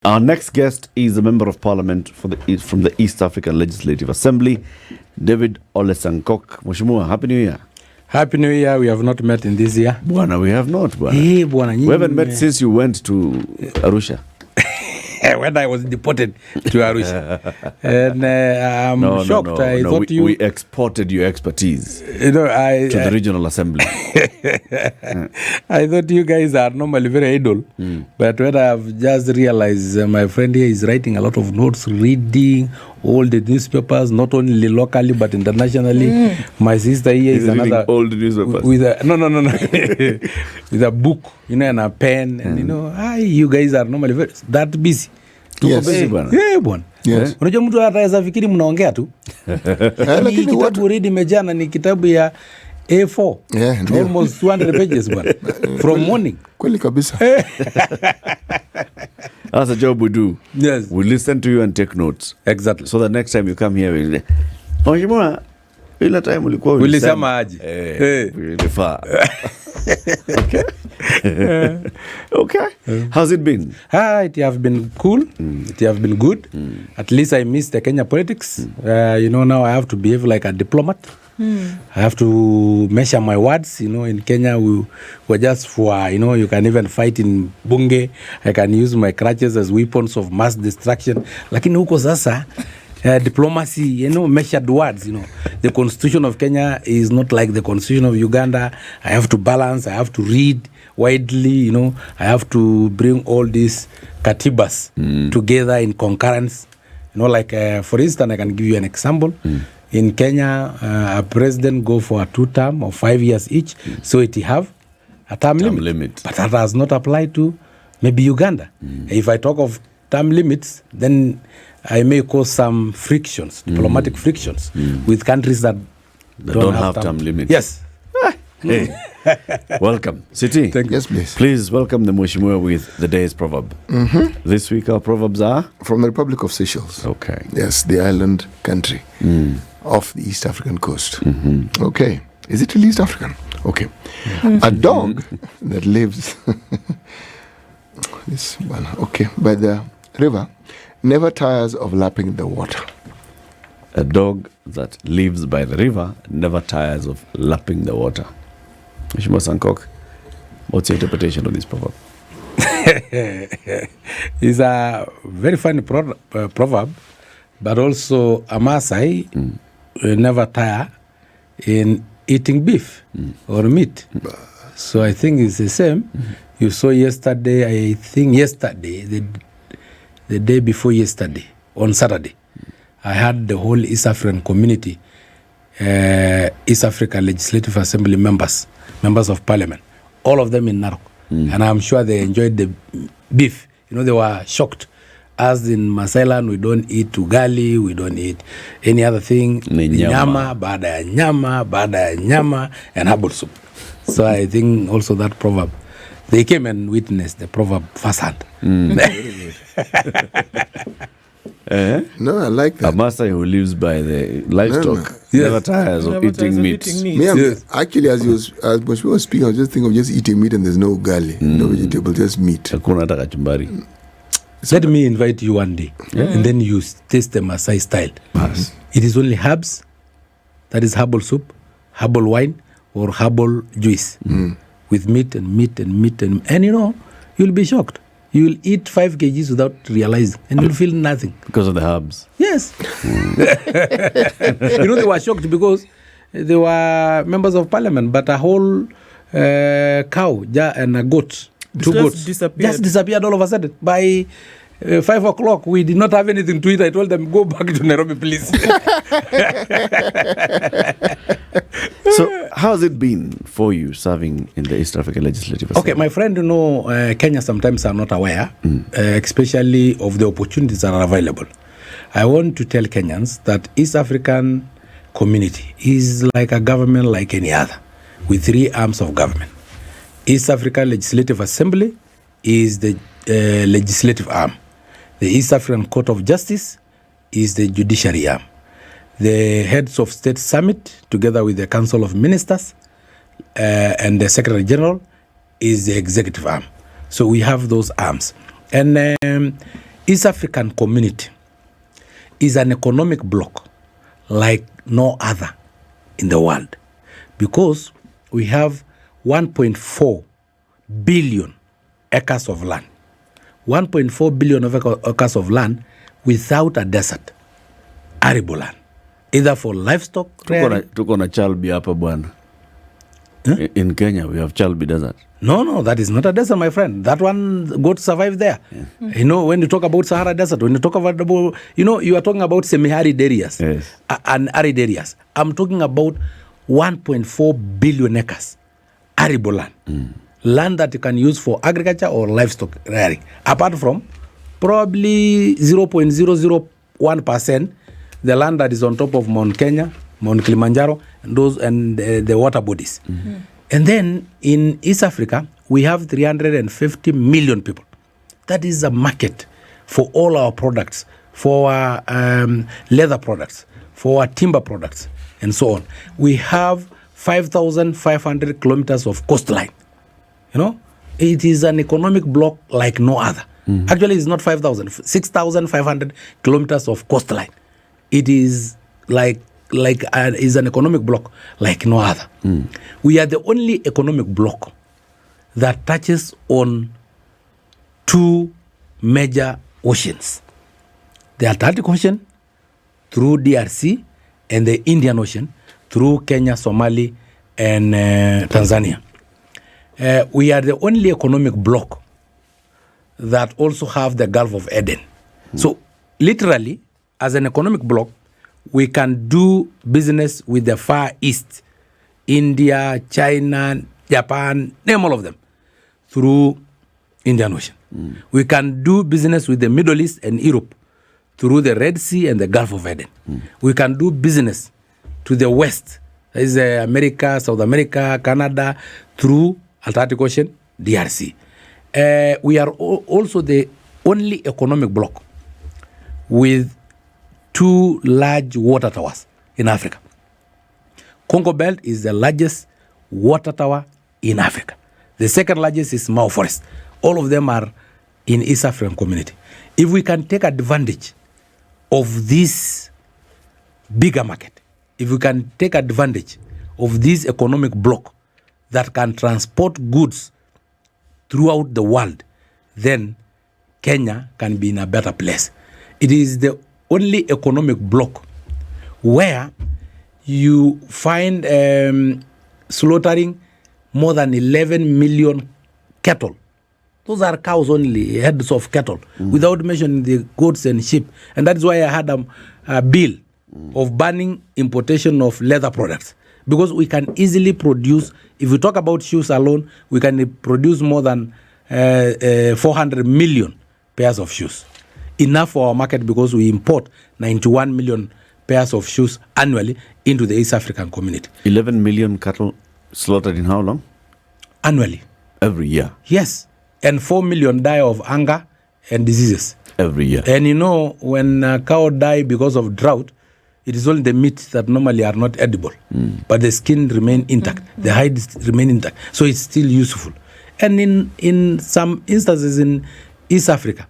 Our next guest is a member of parliament from the East African Legislative Assembly, David Ole Sankok. Mheshimiwa, Happy New Year. Happy New Year. We have not met in this year. Bwana, we have not. Bwana. Hey, bwana, we haven't met since you went to Arusha. When I was deported to Arusha. And I'm shocked. I thought we exported your expertise to the regional assembly. I thought you guys are normally very idle. But when I've just realized my friend here is writing a lot of notes, reading all the newspapers, not only locally but internationally. My sister here is another old newspapers. With a with a book, and a pen, and you guys are normally very that busy. Yes. Bwana. Yes. Unajua mtu ataweza fikiri mnaongea tu. Lakini kitabu read imejana ni kitabu ya A4. Almost 200 pages bwana. From morning. Kweli kabisa. That's a job we do. Yes. We listen to you and take notes. Exactly. So the next time you come here we'll say, Mheshimiwa, ile time ulikuwa ulisema aje? Ulifaa. Okay. Okay. How's it been? It have been cool. It have been good. At least I miss the Kenya politics. Now I have to behave like a diplomat. I have to measure my words. In Kenya we're just for, you can even fight in bunge. I can use my crutches as weapons of mass destruction. Lakini huko sasa, diplomacy, measured words, The constitution of Kenya is not like the constitution of Uganda. I have to balance. I have to read widely, I have to bring all these katibas together in concurrence. Like, for instance, I can give you an example. In Kenya, a president go for a 2-term or 5 years each, so it have a term limit. But that does not apply to maybe Uganda. If I talk of term limits, then I may cause some frictions, diplomatic frictions, with countries that don't have term limits. Yes. Hey, welcome. Siti. Thank you. Yes, please. Please welcome the Mheshimiwa with the day's proverb. This week our proverbs are? From the Republic of Seychelles. Okay. Yes, the island country off the East African coast. Okay. Is it really East African? Okay. A dog that lives by the river never tires of lapping the water. A dog that lives by the river never tires of lapping the water. Mheshimiwa Sankok, what's your interpretation of this proverb? It's a very funny proverb, but also a Maasai never tire in eating beef or meat. So I think it's the same. You saw yesterday, the day before yesterday, on Saturday, I had the whole East African community, East African Legislative Assembly members of parliament, all of them in Narok. And I'm sure they enjoyed the beef. They were shocked. As in Masailand, we don't eat ugali, we don't eat any other thing. Nyama, baada ya nyama, and herbal soup. So I think also that proverb, they came and witnessed the proverb firsthand. No, I like that. A Maasai who lives by the livestock never tires of eating meat. Actually, as we were speaking, I was just thinking of just eating meat and there's no ugali, no vegetable, just meat. Let me invite you one day, and then you taste the Maasai style. Yes. It is only herbs, that is herbal soup, herbal wine, or herbal juice, with meat, and you'll be shocked. You'll eat 5 kgs without realizing, and you'll feel nothing. Because of the herbs? Yes. They were shocked because they were members of parliament, but a whole cow and a goat, two goats, just disappeared all of a sudden. By 5 o'clock, we did not have anything to eat. I told them, go back to Nairobi, please. So, how's it been for you serving in the East African Legislative Assembly? Okay, my friend, Kenya sometimes are not aware, especially of the opportunities that are available. I want to tell Kenyans that East African community is like a government like any other, with 3 arms of government. East African Legislative Assembly is the legislative arm. The East African Court of Justice is the judiciary arm. The heads of state summit, together with the Council of Ministers and the Secretary General, is the executive arm. So we have those arms. And East African community is an economic bloc like no other in the world, because we have 1.4 billion acres of land. 1.4 billion of acres of land without a desert, arable land, either for livestock rearing. Tuko na Chalbi hapa bwana. In Kenya, we have Chalbi Desert. No, that is not a desert, my friend. That one got to survive there. Yeah. You know, when you talk about Sahara Desert, when you talk about, you are talking about semi-arid areas and arid areas. I'm talking about 1.4 billion acres, arable land. Land that you can use for agriculture or livestock rearing. Apart from probably 0.001%, the land that is on top of Mount Kenya, Mount Kilimanjaro, and the water bodies. And then in East Africa, we have 350 million people. That is a market for all our products, for our leather products, for our timber products, and so on. We have 5,500 kilometers of coastline. You know, it is an economic bloc like no other. Actually, it's not 5,000, 6,500 kilometers of coastline. It is is an economic bloc like no other. We are the only economic bloc that touches on two major oceans: the Atlantic Ocean through DRC and the Indian Ocean through Kenya, Somalia, and Tanzania. We are the only economic bloc that also have the Gulf of Eden. So literally, as an economic bloc, we can do business with the Far East, India, China, Japan, name all of them, through Indian Ocean. We can do business with the Middle East and Europe through the Red Sea and the Gulf of Eden. We can do business to the West, that is America, South America, Canada, through Atlantic Ocean, DRC. We are also the only economic bloc with two large water towers in Africa. Congo Belt is the largest water tower in Africa. The second largest is Mao Forest. All of them are in East African community. If we can take advantage of this bigger market, if we can take advantage of this economic bloc that can transport goods throughout the world, then Kenya can be in a better place. It is the only economic bloc where you find slaughtering more than 11 million cattle. Those are cows only, heads of cattle, without mentioning the goats and sheep. And that's why I had a bill of banning importation of leather products. Because we can easily produce, if we talk about shoes alone, we can produce more than 400 million pairs of shoes. Enough for our market, because we import 91 million pairs of shoes annually into the East African community. 11 million cattle slaughtered in how long? Annually. Every year? Yes. And 4 million die of hunger and diseases. Every year. And you know, when a cow die because of drought, it is only the meat that normally are not edible. But the skin remain intact. The hides remain intact. So it's still useful. And in some instances in East Africa,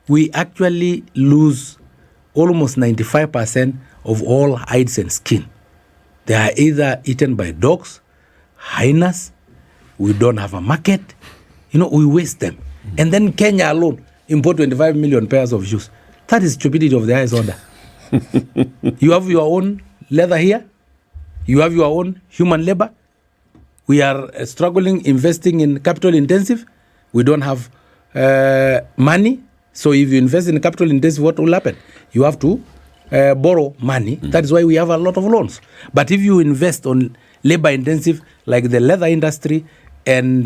we actually lose almost 95% of all hides and skin. They are either eaten by dogs, hyenas. We don't have a market. You know, we waste them. And then Kenya alone import 25 million pairs of shoes. That is stupidity of the highest order. You have your own leather here. You have your own human labor. We are struggling investing in capital intensive. We don't have money. So if you invest in capital intensive, what will happen? You have to borrow money. That is why we have a lot of loans. But if you invest on labor intensive, like the leather industry and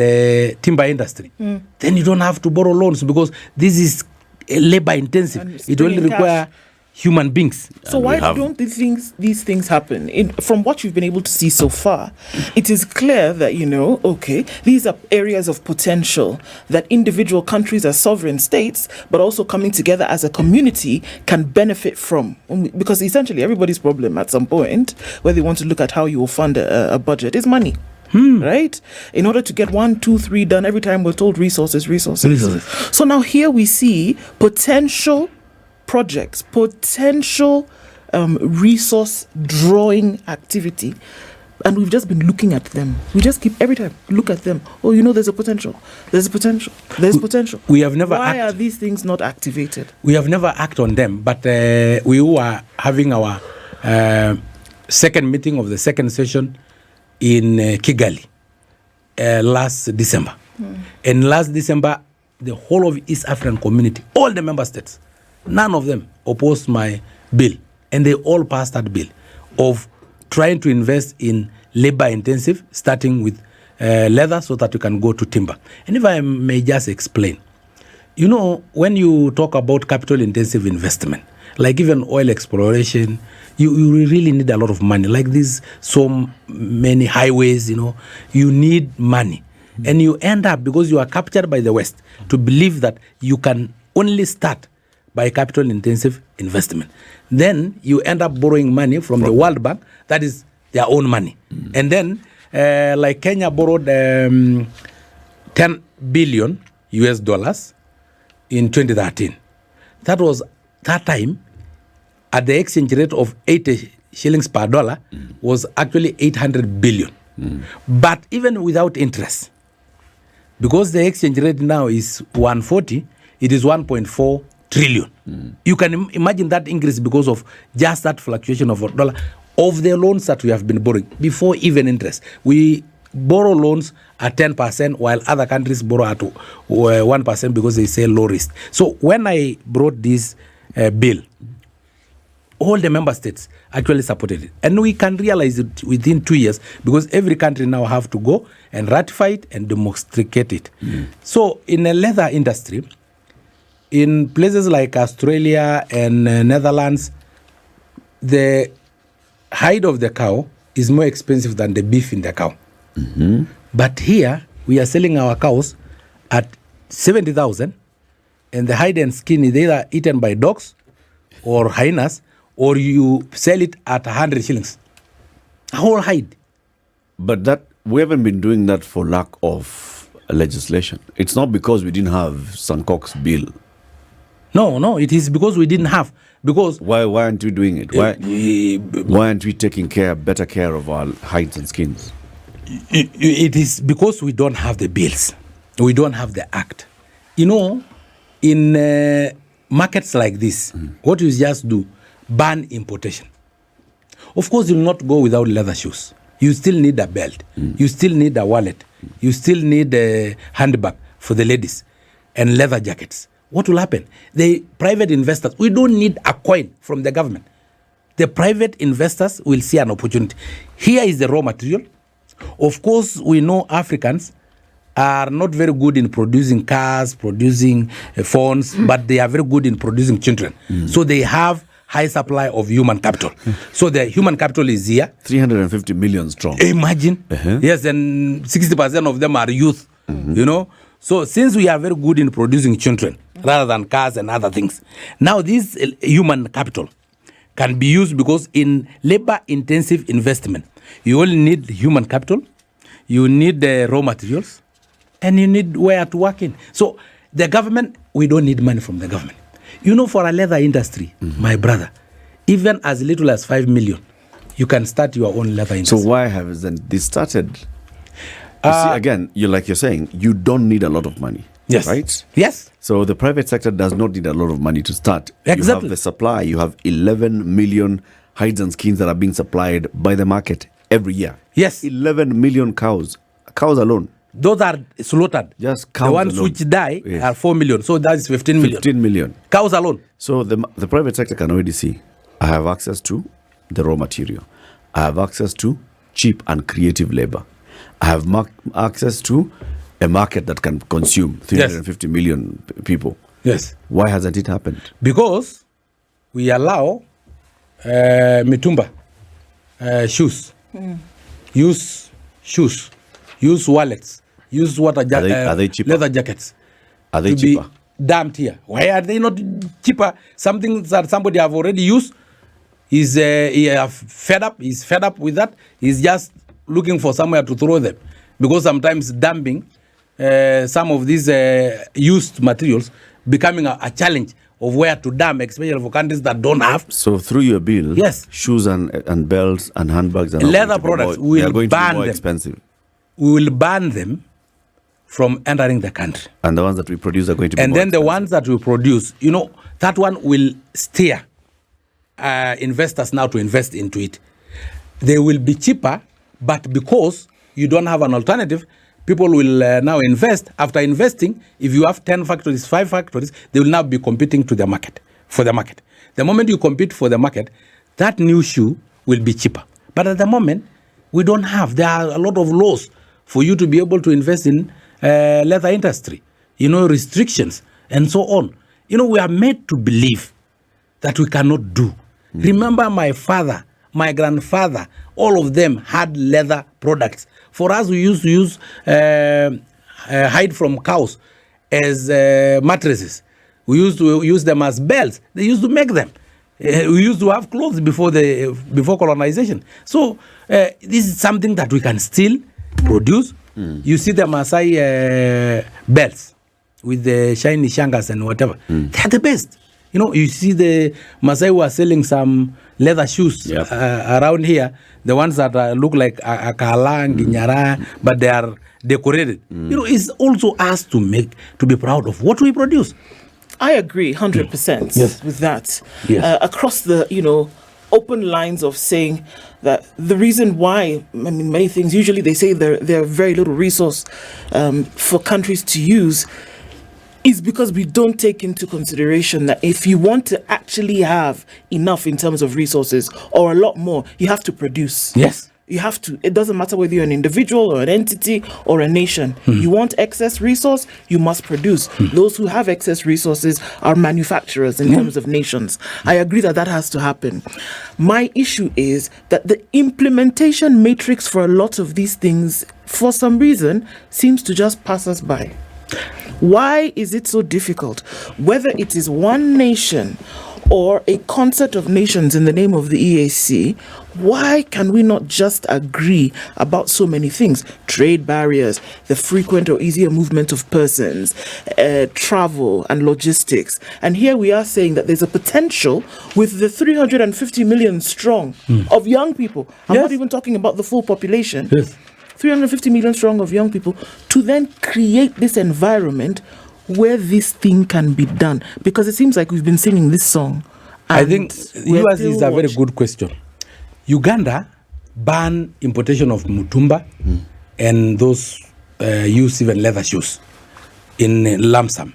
timber industry, then you don't have to borrow loans, because this is labor intensive. It only require human beings. So why don't these things happen? From what you've been able to see so far, it is clear that, these are areas of potential that individual countries as sovereign states, but also coming together as a community, can benefit from. Because essentially everybody's problem at some point, where they want to look at how you will fund a budget, is money. right? In order to get 1, 2, 3 done, every time we're told resources. So now here we see potential projects, potential resource drawing activity, and we've just been looking at them. We just keep every time look at them. Oh, there's a potential. There's potential. We have never. Why are these things not activated? We have never acted on them, but we were having our second meeting of the second session in Kigali last December. And last December, the whole of East African community, all the member states, none of them opposed my bill, and they all passed that bill of trying to invest in labor intensive, starting with leather so that you can go to timber. And if I may just explain, when you talk about capital intensive investment, like even oil exploration, you really need a lot of money. Like these so many highways, you need money. And you end up, because you are captured by the West, to believe that you can only start by capital intensive investment. Then you end up borrowing money from the World Bank, that is their own money. And then, like Kenya borrowed 10 billion US dollars in 2013. That time, at the exchange rate of 80 shillings per dollar, was actually 800 billion. But even without interest, because the exchange rate now is 140, it is 1.4 trillion. You can imagine that increase because of just that fluctuation of dollar of the loans that we have been borrowing before even interest. We borrow loans at 10%, while other countries borrow at 1% because they say low risk. So when I brought this bill, all the member states actually supported it. And we can realize it within 2 years, because every country now have to go and ratify it and demonstrate it. So in the leather industry, in places like Australia and Netherlands, the hide of the cow is more expensive than the beef in the cow. But here, we are selling our cows at 70,000, and the hide and skin is either eaten by dogs or hyenas, or you sell it at 100 shillings. A whole hide. But that we haven't been doing that for lack of legislation. It's not because we didn't have Sankok's bill. No, it is because we didn't have. Because why aren't we doing it? Why aren't we taking better care of our hides and skins? It is because we don't have the bills. We don't have the act. In markets like this, what you just do, ban importation. Of course, you will not go without leather shoes. You still need a belt. You still need a wallet. You still need a handbag for the ladies and leather jackets. What will happen? The private investors, we don't need a coin from the government. The private investors will see an opportunity. Here is the raw material. Of course, we know Africans are not very good in producing cars, producing phones, but they are very good in producing children. So they have high supply of human capital. So the human capital is here. 350 million strong. Imagine. Yes, and 60% of them are youth, So since we are very good in producing children rather than cars and other things, now this human capital can be used, because in labor-intensive investment, you only need human capital, you need the raw materials, and you need where to work in. So the government, we don't need money from the government. For a leather industry, my brother, even as little as 5 million, you can start your own leather industry. So why hasn't this started? You see, again, you're saying, you don't need a lot of money. Yes. Right? Yes. So the private sector does not need a lot of money to start. Exactly. You have the supply. You have 11 million hides and skins that are being supplied by the market every year. Yes. 11 million cows alone. Those are slaughtered. Just cows The ones alone. which die are 4 million. So that is 15 million. 15 million. Cows alone. So the private sector can already see, I have access to the raw material. I have access to cheap and creative labor. I have access to a market that can consume 350 million people. Yes. Why hasn't it happened? Because we allow mitumba shoes, use shoes, use wallets, use Are they cheaper? leather jackets. Are they to cheaper? Be dumped here. Why are they not cheaper? Something that somebody have already used. He have fed up. He's fed up with that. He's just looking for somewhere to throw them, because sometimes dumping some of these used materials becoming a challenge of where to dump, especially for countries that don't have. So through your bill, Yes. shoes and belts and handbags and Leather products, they will are going to be ban more them. expensive, We will ban them from entering the country. and the ones that we produce are going to be And more then the expensive. ones that we produce, that one will steer investors now to invest into it. They will be cheaper, but because you don't have an alternative, people will now invest. After investing, if you have 10 factories, 5 factories, they will now be competing for the market. The moment you compete for the market, that new shoe will be cheaper. But at the moment, we don't have. There are a lot of laws for you to be able to invest in leather industry, restrictions and so on. We are made to believe that we cannot do. Remember my father, my grandfather, all of them had leather products. For us, we used to use hide from cows as mattresses. We used to use them as belts. They used to make them. We used to have clothes before colonization. So this is something that we can still produce. You see the Maasai belts with the shiny shangas and whatever. They are the best. You see the Maasai who are selling some leather shoes around here, the ones that look like akala and ginyara, but they are decorated. It's also us to be proud of what we produce. I agree 100% Yes. with that. Yes. Across the, open lines of saying that the reason why, many things, usually they say there are very little resource for countries to use, is because we don't take into consideration that if you want to actually have enough in terms of resources or a lot more, you have to produce. Yes. You have to. It doesn't matter whether you're an individual or an entity or a nation. You want excess resource, you must produce. Those who have excess resources are manufacturers in terms of nations. I agree that has to happen. My issue is that the implementation matrix for a lot of these things, for some reason, seems to just pass us by. Why is it so difficult? Whether it is one nation or a concert of nations in the name of the EAC, why can we not just agree about so many things? Trade barriers, the frequent or easier movement of persons, travel and logistics. And here we are saying that there's a potential with the 350 million strong of young people. I'm not even talking about the full population. Yes. 350 million strong of young people to then create this environment where this thing can be done. Because it seems like we've been singing this song. I think yours is a very good question. Uganda banned importation of mutumba and those use even leather shoes in lump sum.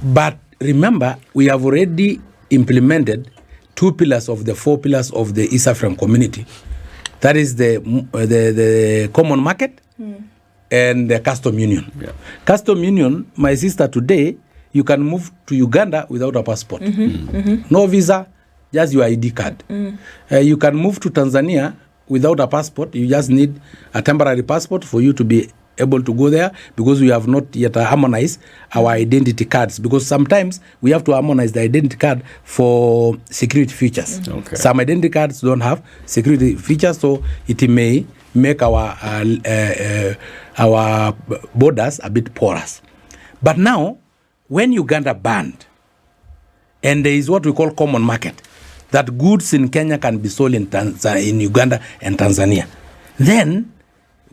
But remember, we have already implemented 2 pillars of the 4 pillars of the East African community. That is the common market and the custom union. Yeah. Custom union, my sister, today, you can move to Uganda without a passport. No visa, just your ID card. You can move to Tanzania without a passport. You just need a temporary passport for you to be able to go there, because we have not yet harmonized our identity cards, because sometimes we have to harmonize the identity card for security features. Okay. Some identity cards don't have security features, so it may make our borders a bit porous. But now, when Uganda banned, and there is what we call common market, that goods in Kenya can be sold in Uganda and Tanzania, then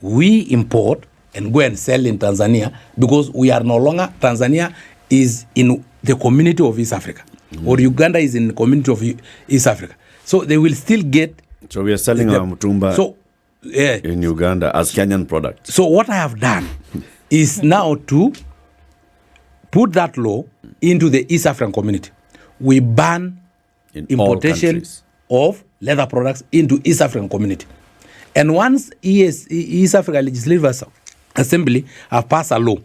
we import and go and sell in Tanzania, because we are no longer, Tanzania is in the community of East Africa, or Uganda is in the community of East Africa. So they will still get. So we are selling our mutumba in Uganda as Kenyan product. So what I have done is now to put that law into the East African community. We ban In importation of leather products into East African community. And once East Africa Legislative Assembly have passed a law,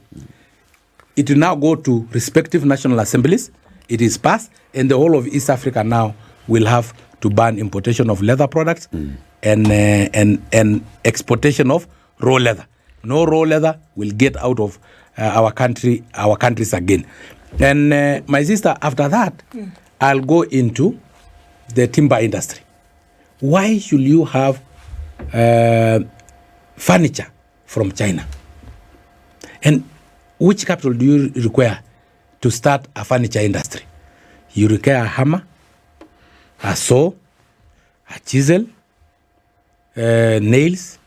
it will now go to respective national assemblies. It is passed, and the whole of East Africa now will have to ban importation of leather products and exportation of raw leather. No raw leather will get out of our countries again. And my sister, after that, I'll go into the timber industry. Why should you have furniture from China. And which capital do you require to start a furniture industry? You require a hammer, a saw, a chisel, nails.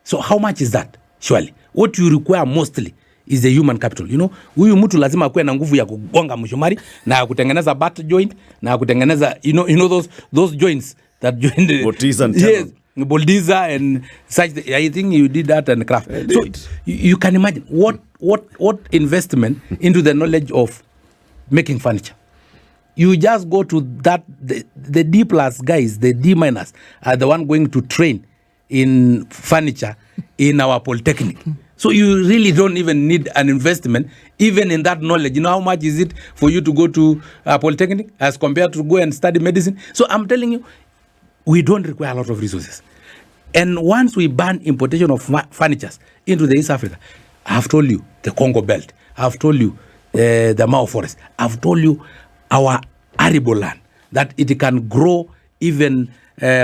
So how much is that? Surely. What you require mostly is the human capital. You know, huyu mtu lazima akuwe na nguvu ya kugonga mshumari na kutengeneza butt joint na kutengeneza you know those joints that join the Boldiza and yes, Boldiza and such. I think you did that and craft. So you can imagine what investment into the knowledge of making furniture. You just go to that the D plus guys, the D minus are the one going to train in furniture in our polytechnic. So you really don't even need an investment even in that knowledge. You know how much is it for you to go to polytechnic as compared to go and study medicine? So I'm telling you, we don't require a lot of resources. And once we ban importation of furnitures into the East Africa, I've told you the Congo Belt, I've told you the Mao Forest, I've told you our arable land, that it can grow even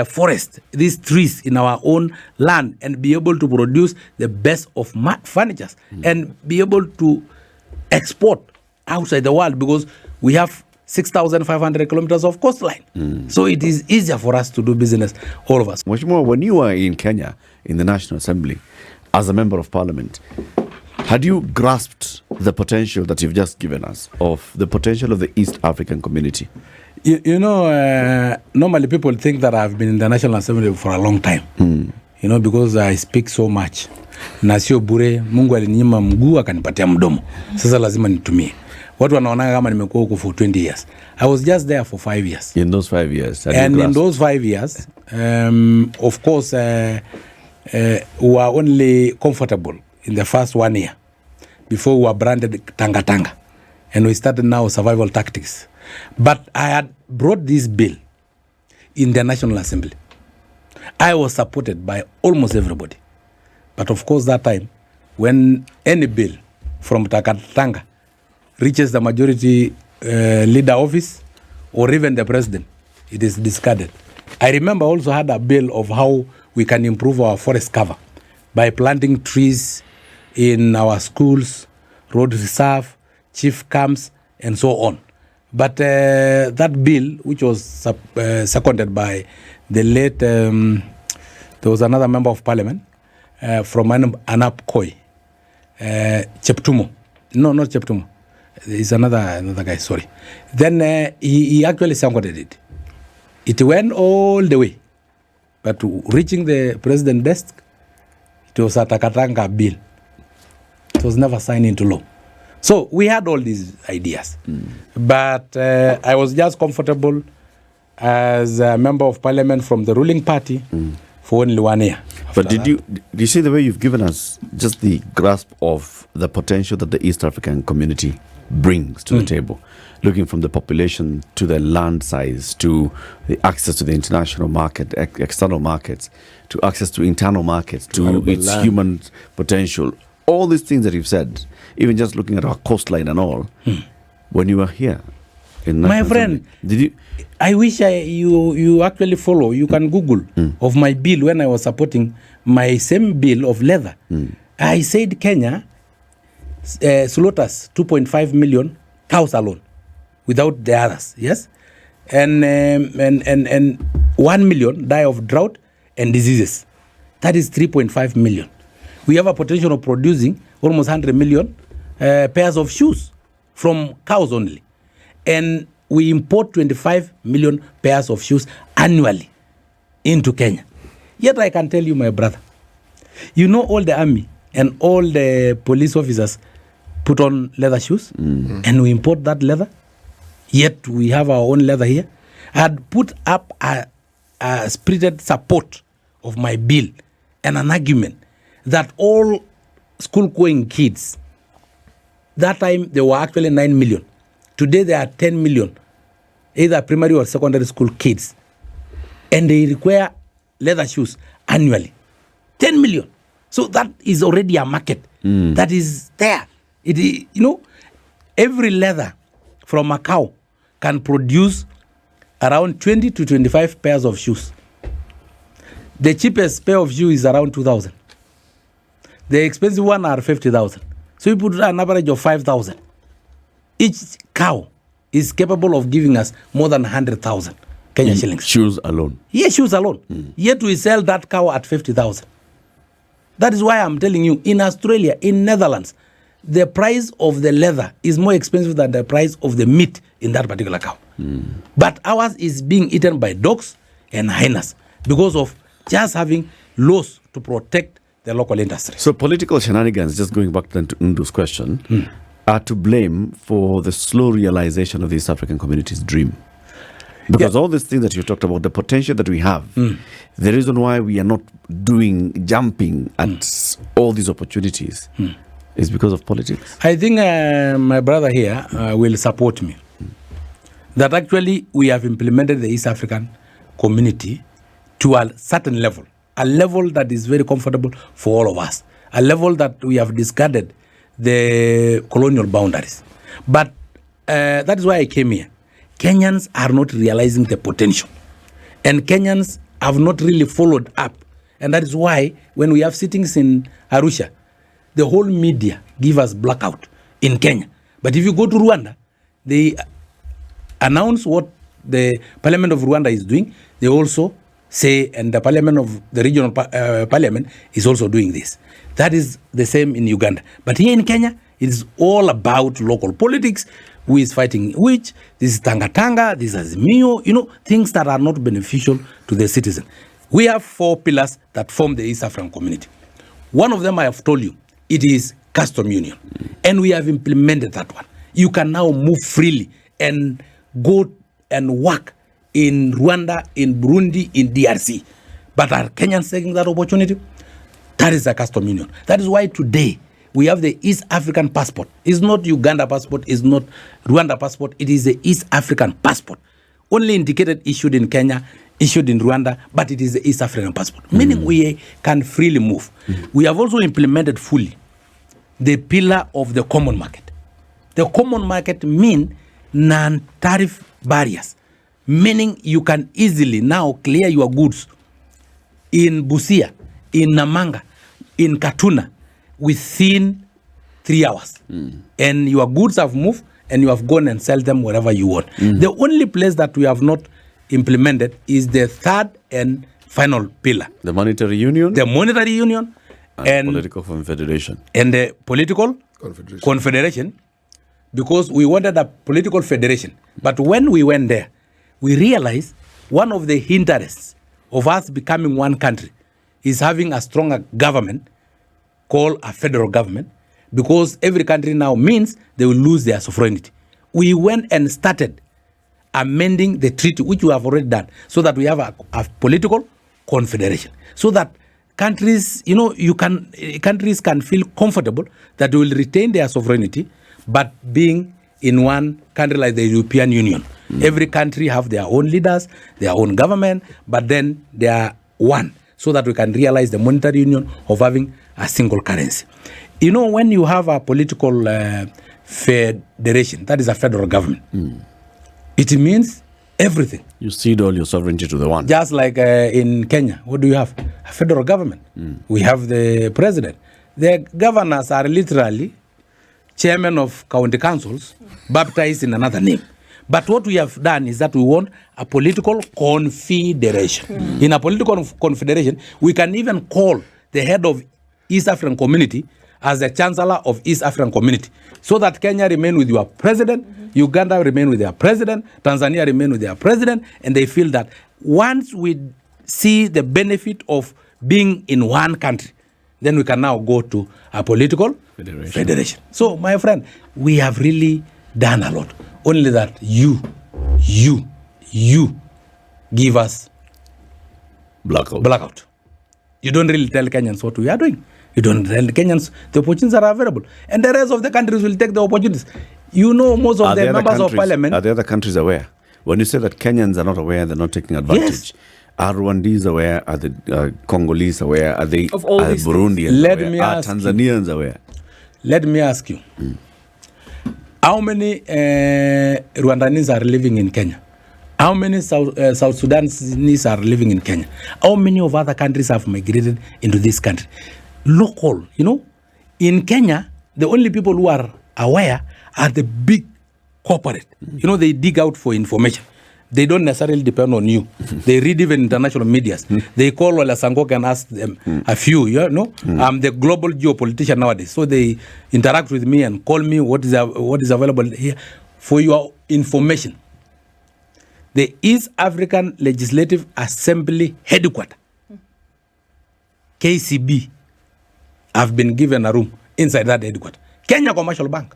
forest, these trees in our own land and be able to produce the best of furnitures and be able to export outside the world because we have 6,500 kilometers of coastline. So it is easier for us to do business, all of us. Mheshimiwa, when you were in Kenya in the National Assembly as a member of parliament, had you grasped the potential that you've just given us of the potential of the East African community? You know, normally people think that I've been in the National Assembly for a long time. You know, because I speak so much. Na sio bure, Mungu alininyima mguu akanipatia mdomo. Sasa lazima nitumie. Watu wanaona kama nimekuwa huko for 20 years. I was just there for 5 years. In those 5 years? And in those 5 years, of course, we were only comfortable in the first 1 year before we were branded Tanga Tanga. And we started now survival tactics. But I had brought this bill in the National Assembly. I was supported by almost everybody. But of course, that time, when any bill from Tanga Tanga reaches the majority leader office or even the president, it is discarded. I remember also had a bill of how we can improve our forest cover by planting trees in our schools, road reserve, chief camps, and so on. But that bill, which was seconded by the late, there was another member of parliament from Anap Koi, Cheptumo. No, not Cheptumo. It's another guy, sorry. Then he actually seconded it. It went all the way. But reaching the president's desk, it was a Takatanga bill. It was never signed into law. So we had all these ideas. But I was just comfortable as a member of parliament from the ruling party for only 1 year. But did you see the way you've given us just the grasp of the potential that the East African community brings to the table, looking from the population to the land size to the access to the international market, external markets, to access to internal markets, to its land, human potential, all these things that you've said, even just looking at our coastline and all, when you were here in my friend, did you? I wish you actually follow. You can Google of my bill when I was supporting my same bill of leather. I said Kenya slaughters 2.5 million cows alone, without the others. Yes, and 1 million die of drought and diseases. That is 3.5 million. We have a potential of producing almost 100 million pairs of shoes from cows only. And we import 25 million pairs of shoes annually into Kenya. Yet I can tell you, my brother, you know all the army and all the police officers put on leather shoes and we import that leather. Yet we have our own leather here. I had put up a spirited support of my bill and an argument that all school-going kids, that time there were actually 9 million. Today there are 10 million, either primary or secondary school kids. And they require leather shoes annually. 10 million. So that is already a market that is there. It is, you know, every leather from a cow can produce around 20 to 25 pairs of shoes. The cheapest pair of shoes is around 2,000. The expensive one are 50,000. So you put an average of 5,000. Each cow is capable of giving us more than 100,000 Kenya shillings. Shoes alone. Yeah, shoes alone. Yet we sell that cow at 50,000. That is why I'm telling you, in Australia, in Netherlands, the price of the leather is more expensive than the price of the meat in that particular cow. But ours is being eaten by dogs and hyenas because of just having laws to protect the local industry. So political shenanigans, just going back then to Ndu's question, are to blame for the slow realization of the East African community's dream. Because all these things that you talked about, the potential that we have, the reason why we are not jumping at all these opportunities is because of politics. I think my brother here will support me. That actually we have implemented the East African community to a certain level, a level that is very comfortable for all of us, a level that we have discarded the colonial boundaries. But that is why I came here. Kenyans are not realizing the potential, and Kenyans have not really followed up. And that is why when we have sittings in Arusha, the whole media give us blackout in Kenya. But if you go to Rwanda, they announce what the Parliament of Rwanda is doing. They also say, and the Parliament of the regional parliament is also doing this. That is the same in Uganda. But here in Kenya, it is all about local politics. Who is fighting which? This is Tanga, this is Azimio, things that are not beneficial to the citizen. We have 4 pillars that form the East African community. One of them I have told you, it is custom union. And we have implemented that one. You can now move freely and go and work in Rwanda, in Burundi, in DRC. But are Kenyans taking that opportunity? That is a custom union. That is why today we have the East African passport. It's not Uganda passport, it's not Rwanda passport, it is the East African passport. Only indicated, issued in Kenya, issued in Rwanda, but it is the East African passport. Meaning we can freely move. We have also implemented fully the pillar of the common market. The common market means non-tariff barriers, meaning you can easily now clear your goods in Busia, in Namanga, in Katuna, within 3 hours. And your goods have moved and you have gone and sell them wherever you want. The only place that we have not implemented is the third and final pillar. The monetary union? The monetary union and political confederation. And the political confederation, because we wanted a political federation. But when we went there, we realized one of the interests of us becoming one country is having a stronger government called a federal government, because every country now means they will lose their sovereignty. We went and started amending the treaty, which we have already done, so that we have a political confederation, so that countries, countries can feel comfortable that they will retain their sovereignty, but being in one country like the European Union. Every country have their own leaders, their own government, but then they are one, so that we can realize the monetary union of having a single currency. When you have a political federation, that is a federal government, it means everything. You cede all your sovereignty to the one. Just like in Kenya, what do you have? A federal government. We have the president. The governors are literally chairman of county councils, baptized in another name. But what we have done is that we want a political confederation. In a political confederation, we can even call the head of East African Community as the chancellor of East African Community, so that Kenya remain with your president, Uganda remain with their president, Tanzania remain with their president, and they feel that once we see the benefit of being in one country, then we can now go to a political federation. So, my friend, we have really done a lot. Only that you give us blackout. You don't really tell Kenyans what we are doing. You don't tell Kenyans the opportunities are available. And the rest of the countries will take the opportunities. Most of the members of parliament. Are the other countries aware? When you say that Kenyans are not aware, they're not taking advantage. Yes. Are Rwandese aware? Are the Congolese aware? Are they Burundians aware? Are Tanzanians aware? Let me ask you. How many Rwandans are living in Kenya? How many South Sudanese are living in Kenya? How many of other countries have migrated into this country? local, in Kenya, the only people who are aware are the big corporate. They dig out for information. They don't necessarily depend on you. They read even international medias. They call Raila Sankok and ask them a few, I'm the global geopolitician nowadays. So they interact with me and call me what is available here. For your information, the East African Legislative Assembly headquarters, KCB, have been given a room inside that headquarters. Kenya Commercial Bank.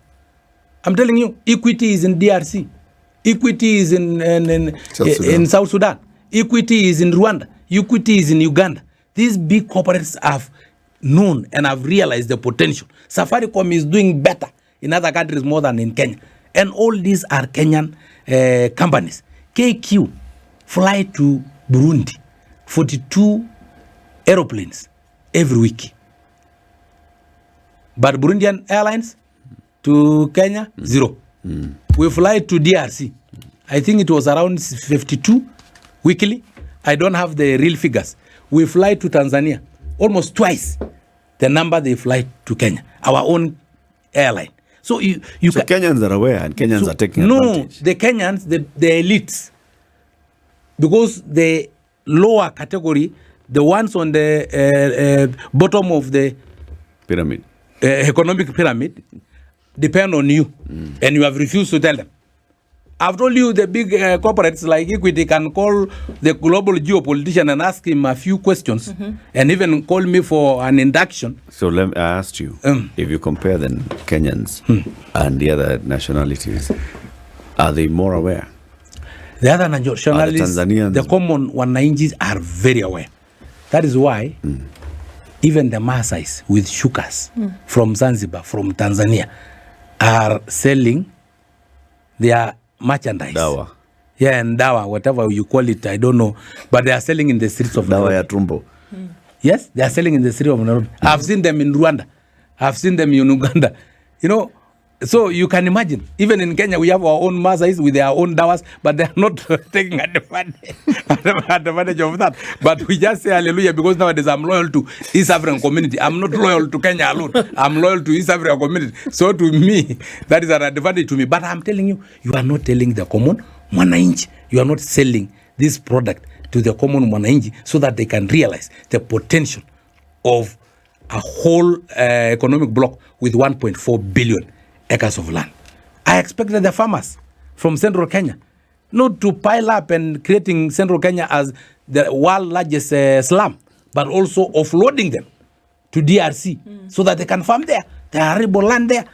I'm telling you, Equity is in DRC. Equity is in South Sudan. Equity is in Rwanda. Equity is in Uganda. These big corporates have known and have realized the potential. Safaricom is doing better in other countries more than in Kenya. And all these are Kenyan companies. KQ fly to Burundi, 42 aeroplanes every week. But Burundian Airlines to Kenya, 0. We fly to DRC. I think it was around 52 weekly. I don't have the real figures. We fly to Tanzania, almost twice the number they fly to Kenya, our own airline. So Kenyans are aware and Kenyans are taking advantage. No, the Kenyans, the elites, because the lower category, the ones on the bottom of the pyramid, economic pyramid, depend on you, and you have refused to tell them. I've told you the big corporates like Equity can call the global geopolitician and ask him a few questions, and even call me for an induction. So let me ask you, if you compare the Kenyans and the other nationalities, are they more aware? The other nationalities, Tanzanians, the common Wananchis are very aware. That is why even the Maasais with shukas from Zanzibar, from Tanzania, are selling their merchandise. Dawa. Yeah, and dawa, whatever you call it, I don't know. But they are selling in the streets of Dawa Nairobi. ya tumbo. Yes, they are selling in the streets of Nairobi. I've seen them in Rwanda. I've seen them in Uganda. So you can imagine, even in Kenya, we have our own Maasais with their own dawas, but they are not taking advantage of that. But we just say hallelujah because nowadays I'm loyal to East African community. I'm not loyal to Kenya alone. I'm loyal to East African community. So to me, that is an advantage to me. But I'm telling you, you are not telling the common Mwananchi. You are not selling this product to the common Mwananchi so that they can realize the potential of a whole economic block with 1.4 billion acres of land. I expected the farmers from central Kenya not to pile up and creating central Kenya as the world's largest slum, but also offloading them to DRC so that they can farm there. There are arable land there.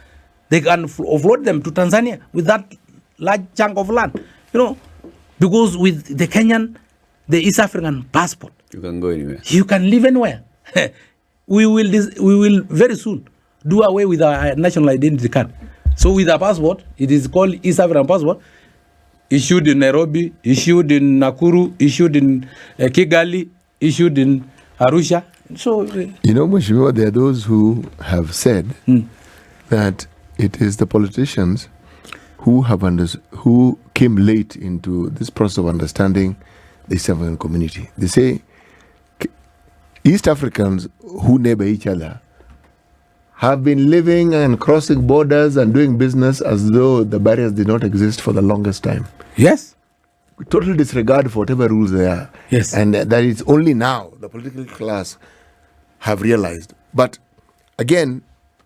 They can offload them to Tanzania with that large chunk of land. Because with the Kenyan, the East African passport, You can go anywhere. you can live anywhere. We will very soon do away with our national identity card. So with our passport, it is called East African passport, issued in Nairobi, issued in Nakuru, issued in Kigali, issued in Arusha. So, Mheshimiwa, there are those who have said that it is the politicians who came late into this process of understanding the East African community. They say East Africans who neighbor each other have been living and crossing borders and doing business as though the barriers did not exist for the longest time. yes. With total disregard for whatever rules there are. Yes. And that it's only now the political class have realized. But again,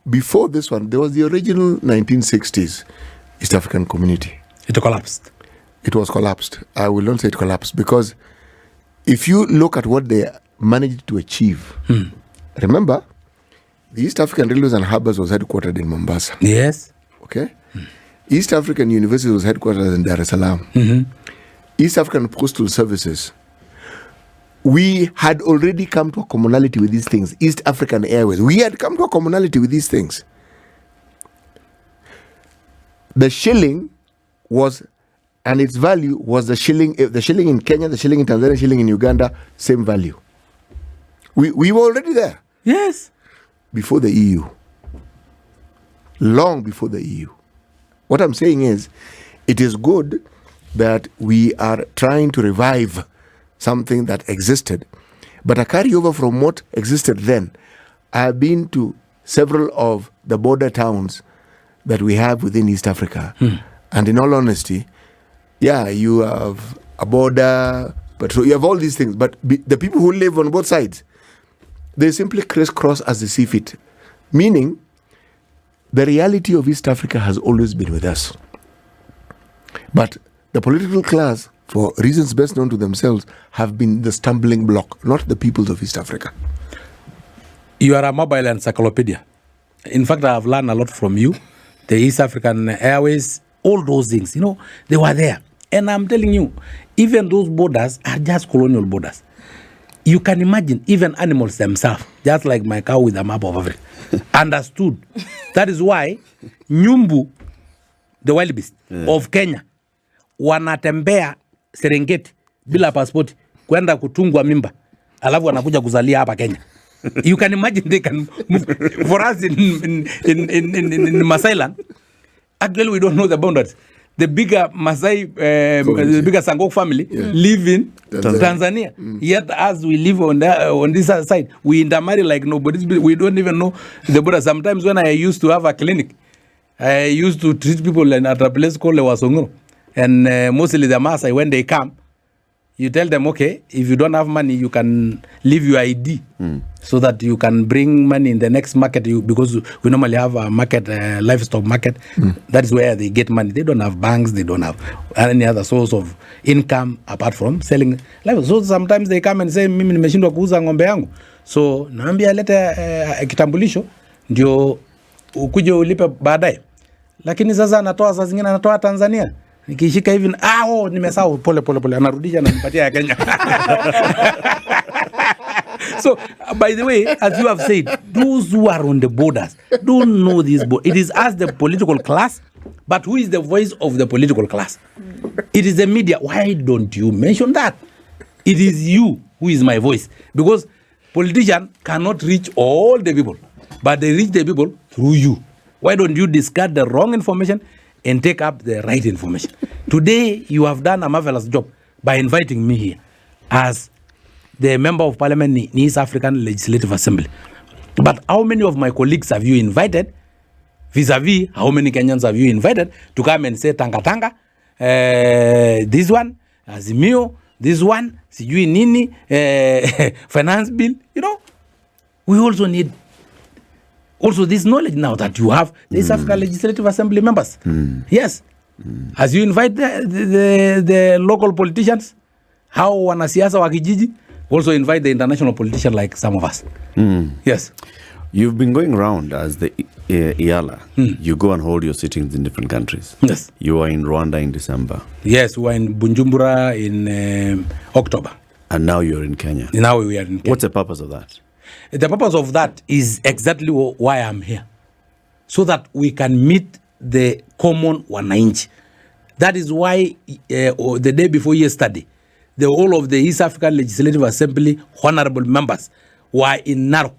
before this one, there was the original 1960s East African community. It collapsed. It was collapsed. I will not say it collapsed because if you look at what they managed to achieve, remember, the East African Railways and Harbors was headquartered in Mombasa. Yes. Okay? East African University was headquartered in Dar es Salaam. East African Postal Services. We had already come to a commonality with these things. East African Airways. We had come to a commonality with these things. The shilling was, and its value was the shilling in Kenya, the shilling in Tanzania, the shilling in Uganda, same value. We were already there. Yes. Before the EU. Long before the EU. What I'm saying is, it is good that we are trying to revive something that existed, but a carryover from what existed then. I have been to several of the border towns that we have within East Africa. And in all honesty, yeah, you have a border, but you have all these things. But the people who live on both sides, they simply crisscross as they see fit. Meaning, the reality of East Africa has always been with us. But the political class, for reasons best known to themselves, have been the stumbling block, not the peoples of East Africa. You are a mobile encyclopedia. In fact, I have learned a lot from you. The East African Airways, all those things, they were there. And I'm telling you, even those borders are just colonial borders. You can imagine even animals themselves, just like my cow with a map of Africa, understood. That is why Nyumbu, the wild beast of Kenya, wanatembea Serengeti bila passport kwenda kutungwa mimba, alafu wanakuja kuzalia hapa Kenya. You can imagine they can move. For us in Masai land, actually we don't know the boundaries. The bigger Masai, the bigger Sankok family live in Tanzania. Yet as we live on this side, we intermarry like nobody's. We don't even know the border. Sometimes when I used to have a clinic, I used to treat people at a place called Lewasongoro. And mostly the Masai, when they come, you tell them, okay, if you don't have money, you can leave your ID so that you can bring money in the next market. Because we normally have a market, livestock market. That is where they get money. They don't have banks. They don't have any other source of income apart from selling livestock. So sometimes they come and say, mimi nimeshindwa kuuza ng'ombe yangu. So naambia leta kitambulisho ndio ukuje ulipe baadaye. Lakini sasa anatoa saa zingine anatoa Tanzania. Nikishika hivi nimesahau pole anarudisha na nipatia ya Kenya. So by the way, as you have said, those who are on the borders don't know this it is us, the political class, but who is the voice of the political class? It is the media. Why don't you mention that? It is you who is my voice, because politicians cannot reach all the people, but they reach the people through you. Why don't you discard the wrong information and take up the right information? Today, you have done a marvelous job by inviting me here as the Member of Parliament in East African Legislative Assembly. But how many of my colleagues have you invited, vis-a-vis how many Kenyans have you invited to come and say, Tanga, this one, Azimio, this one, sijui nini, finance bill, we also need this knowledge now that you have the East African Legislative Assembly members. Yes. As you invite the local politicians, how wanasiasa wa kijiji, also invite the international politician like some of us. Yes. You've been going around as the EALA. You go and hold your sittings in different countries. Yes. You are in Rwanda in December. Yes, we were in Bujumbura in October. And now you're in Kenya. Now we are in Kenya. What's the purpose of that? The purpose of that is exactly why I'm here. So that we can meet the common wananchi. That is why the day before yesterday, the whole of the East African Legislative Assembly honorable members were in Narok,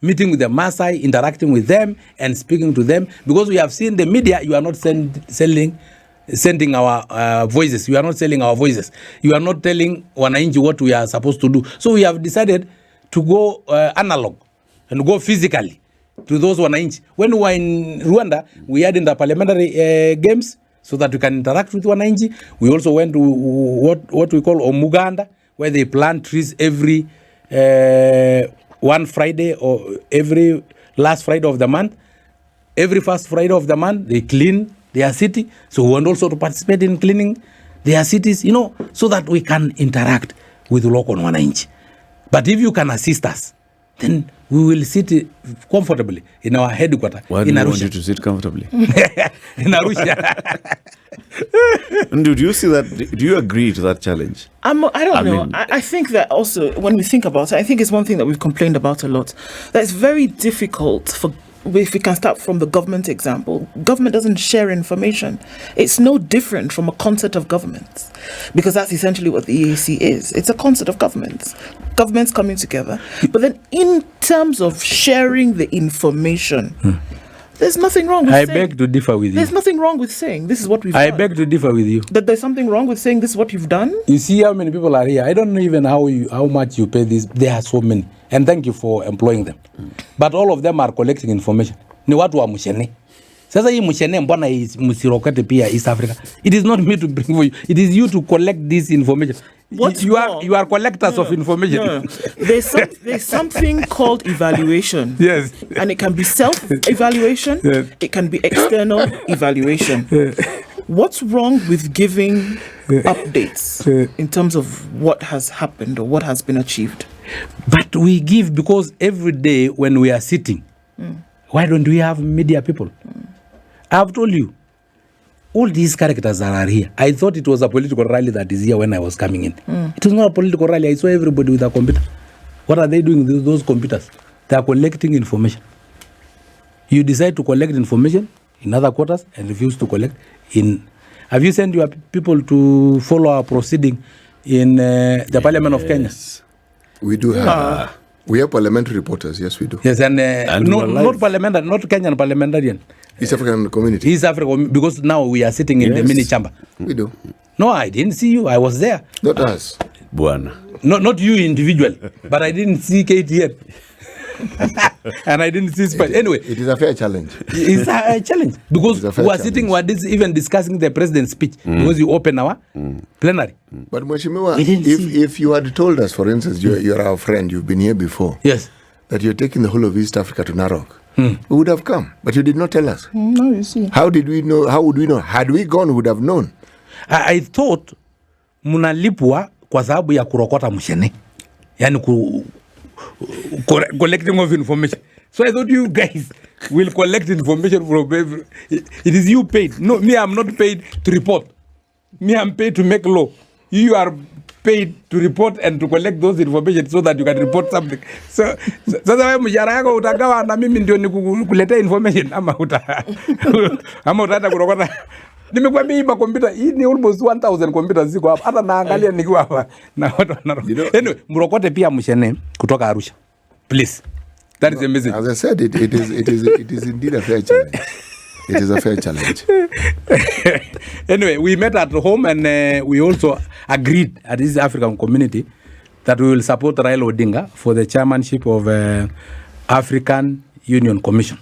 meeting with the Maasai, interacting with them and speaking to them. Because we have seen the media, you are not sending our voices. You are not selling our voices. You are not telling wananchi what we are supposed to do. So we have decided to go analog and go physically to those wananchi. When we were in Rwanda, we had in the parliamentary games so that we can interact with wananchi. We also went to what we call Omuganda, where they plant trees every one Friday or every last Friday of the month. Every first Friday of the month, they clean their city. So we want also to participate in cleaning their cities, so that we can interact with local wananchi. But if you can assist us, then we will sit comfortably in our headquarters. Why do you want you to sit comfortably? In Arusha. Do you see that? Do you agree to that challenge? I don't know. I think that also, when we think about it, I think it's one thing that we've complained about a lot. That it's very difficult for, if we can start from the government example, government doesn't share information. It's no different from a concert of governments, because that's essentially what the EAC is. It's a concert of governments coming together. But then in terms of sharing the information, There's nothing wrong with I saying... beg to differ with you. There's nothing wrong with saying this is what we've I done. beg to differ with you. That there's something wrong with saying this is what you've done? You see how many people are here. I don't know even how much you pay this. There are so many. And thank you for employing them. But all of them are collecting information. Ni watu wa mshene. Sasa hii mshene mbona msirokete pia East Africa. It is not me to bring for you. It is you to collect this information. You are collectors of information. No. There's something called evaluation. Yes. And it can be self-evaluation. Yes. It can be external evaluation. What's wrong with giving updates in terms of what has happened or what has been achieved? But we give because every day when we are sitting, why don't we have media people? I have told you, all these characters that are here, I thought it was a political rally that is here when I was coming in. It was not a political rally. I saw everybody with a computer. What are they doing with those computers? They are collecting information. You decide to collect information in other quarters and refuse to collect in... Have you sent your people to follow our proceeding in the Parliament of Kenya? We do have... we have parliamentary reporters, yes, we do. Yes, and not parliamentarian, not Kenyan parliamentarian. East African community. East Africa, because now we are sitting in the mini chamber. We do. No, I didn't see you. I was there. Not us. Buana. Not you individually, but I didn't see KTN. And I didn't see Spice. Anyway. It is a fair challenge. It's a challenge. Because we are sitting, we are even discussing the president's speech. Because you open our plenary. But Mheshimiwa, if you had told us, for instance, you're our friend, you've been here before. Yes. That you're taking the whole of East Africa to Narok. We would have come. But you did not tell us. No, you see. How did we know? How would we know? Had we gone, we would have known. I thought munalipwa kwa sababu ya kurokota mshene. Yani collecting of information. So I thought you guys will collect information from every... It is you paid. No, me, I'm not paid to report. Me, I'm paid to make law. You are paid to report and to collect those information so that you can report something. So wewe mshahara yako utagawa na mimi ndio nikuletea information ama utata kurokota. Nimekwambia hii kompyuta hii ni almost 1000 computers ziko hapa. Hata naangalia nikiwa hapa na watu wanarokota. Anyway, mrokote pia mshene kutoka Arusha. Please. That is the message. As I said, it is indeed a fair challenge. It is a fair challenge. Anyway, we met at home and we also agreed at this African community that we will support Raila Odinga for the chairmanship of African Union Commission.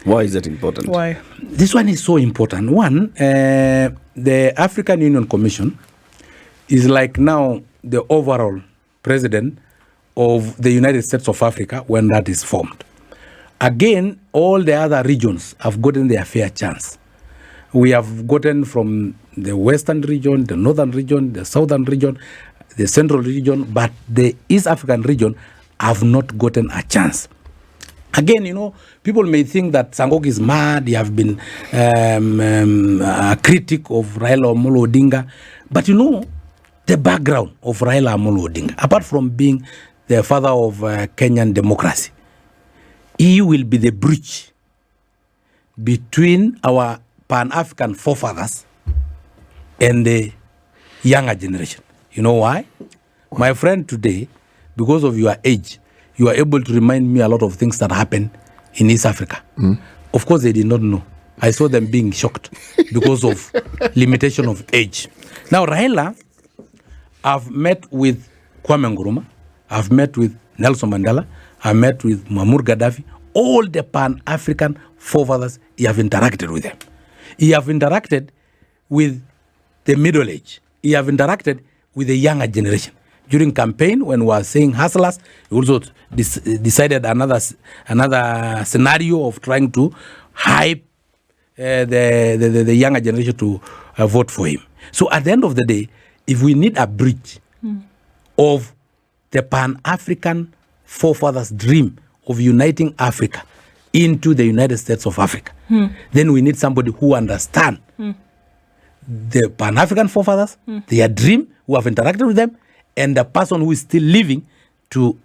Why is that important? Why? This one is so important. One, the African Union Commission is like now the overall president of the United States of Africa when that is formed. Again, all the other regions have gotten their fair chance. We have gotten from the western region, the northern region, the southern region, the central region, but the East African region have not gotten a chance. Again, you know, people may think that Sankok is mad. He have been a critic of Raila Amolo Odinga. But you know, the background of Raila Amolo Odinga, apart from being the father of Kenyan democracy, he will be the bridge between our Pan-African forefathers and the younger generation. You know why? My friend, today, because of your age, you are able to remind me a lot of things that happened in East Africa. Of course, they did not know. I saw them being shocked because of limitation of age. Now, Raila, I've met with Kwame Nkrumah, I've met with Nelson Mandela, I met with Muammar Gaddafi, all the Pan-African forefathers, he have interacted with them. He have interacted with the middle age. He have interacted with the younger generation. During campaign, when we were saying hustlers, he also decided another scenario of trying to hype the younger generation to vote for him. So at the end of the day, if we need a bridge of the Pan-African forefathers' dream of uniting Africa into the United States of Africa, then we need somebody who understands the Pan-African forefathers, their dream, who have interacted with them, and the person who is still living to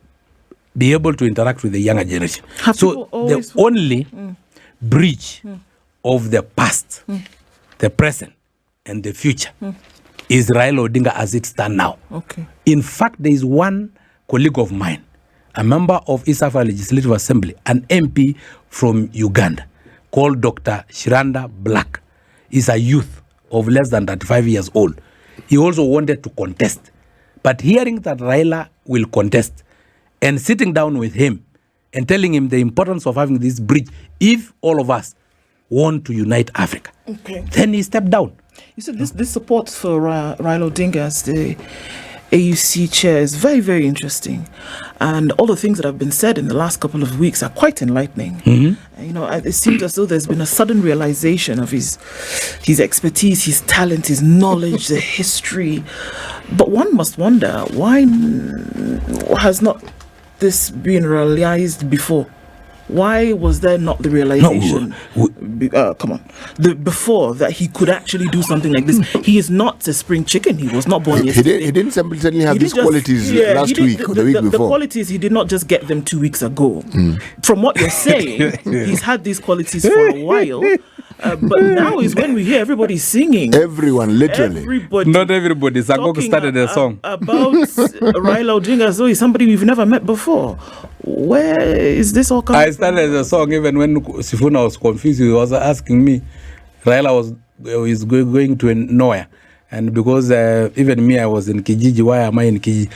be able to interact with the younger generation. So the only bridge of the past, the present, and the future is Raila Odinga as it stands now. Okay. In fact, there is one colleague of mine, a member of East Africa Legislative Assembly, an MP from Uganda, called Dr. Shiranda Black. He's a youth of less than 35 years old. He also wanted to contest. But hearing that Raila will contest and sitting down with him and telling him the importance of having this bridge if all of us want to unite Africa, then he stepped down. You said this support for Raila Odinga as the AUC chair is very, very interesting. And all the things that have been said in the last couple of weeks are quite enlightening. Mm-hmm. You know, it seems as though there's been a sudden realization of his expertise, his talent, his knowledge, the history. But one must wonder, why has not this been realized before? Why was there not the realization? Come on, before that he could actually do something like this? He is not a spring chicken. He was not born yesterday. He didn't suddenly have these qualities last week or the week before. The qualities, he did not just get them 2 weeks ago. From what you're saying, he's had these qualities for a while. But now is when we hear everybody singing. Everyone, literally. Everybody. Not everybody. Sankok started a song about Raila Odinga as though he's somebody we've never met before. Where is this all coming from? I started a song even when Sifuna was confused. He was asking me, Raila is going to nowhere. And because even me, I was in Kijiji. Why am I in Kijiji?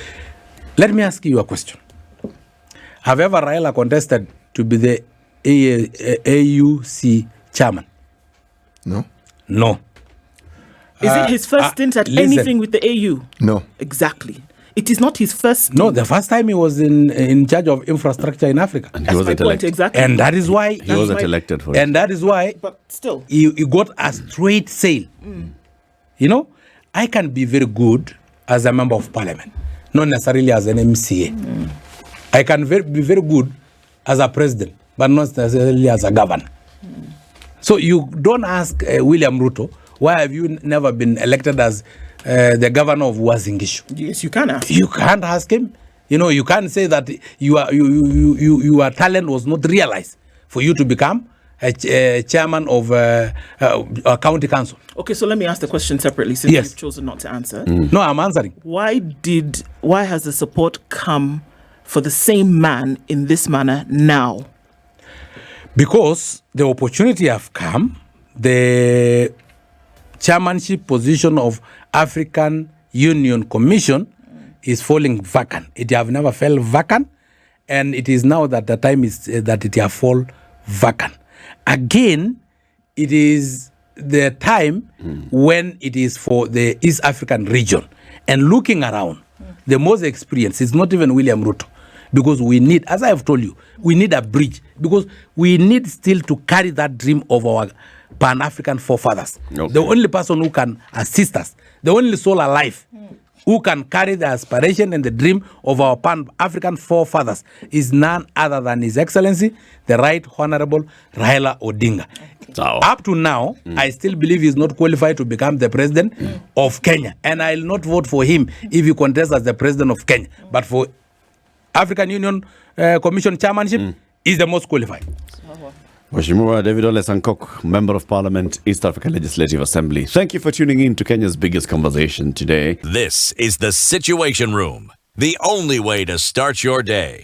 Let me ask you a question. Have ever Raila contested to be the AUC chairman? No. No. Is it his first stint at anything with the AU? No. Exactly. It is not his first stint. No, the first time he was in charge of infrastructure in Africa. And he That's my wasn't point, elected. exactly. And that is why He wasn't elected for it. and that is why But still. he got a straight sail. You know, I can be very good as a member of parliament, not necessarily as an MCA. I can be very good as a president, but not necessarily as a governor. So you don't ask William Ruto, why have you never been elected as the governor of Uasin-Gishu? Yes, you can ask. You can't ask him. You know, you can't say that your talent was not realized for you to become a chairman of a county council. Okay, so let me ask the question separately since Yes. you've chosen not to answer. No, I'm answering. Why has the support come for the same man in this manner now? Because the opportunity have come, the chairmanship position of African Union Commission is falling vacant. It have never fell vacant, and it is now that the time is that it have fall vacant. Again, it is the time when it is for the East African region. And looking around, the most experienced is not even William Ruto. Because we need, as I have told you, we need a bridge. Because we need still to carry that dream of our Pan-African forefathers. Okay. The only person who can assist us, the only soul alive who can carry the aspiration and the dream of our Pan-African forefathers is none other than His Excellency, the Right Honorable Raila Odinga. So, Up to now, I still believe he's not qualified to become the president of Kenya. And I'll not vote for him if he contests as the president of Kenya. But for African Union Commission chairmanship, is the most qualified. Mheshimiwa David Ole Sankok, Member of Parliament, East African Legislative Assembly. Thank you for tuning in to Kenya's biggest conversation today. This is the Situation Room, the only way to start your day.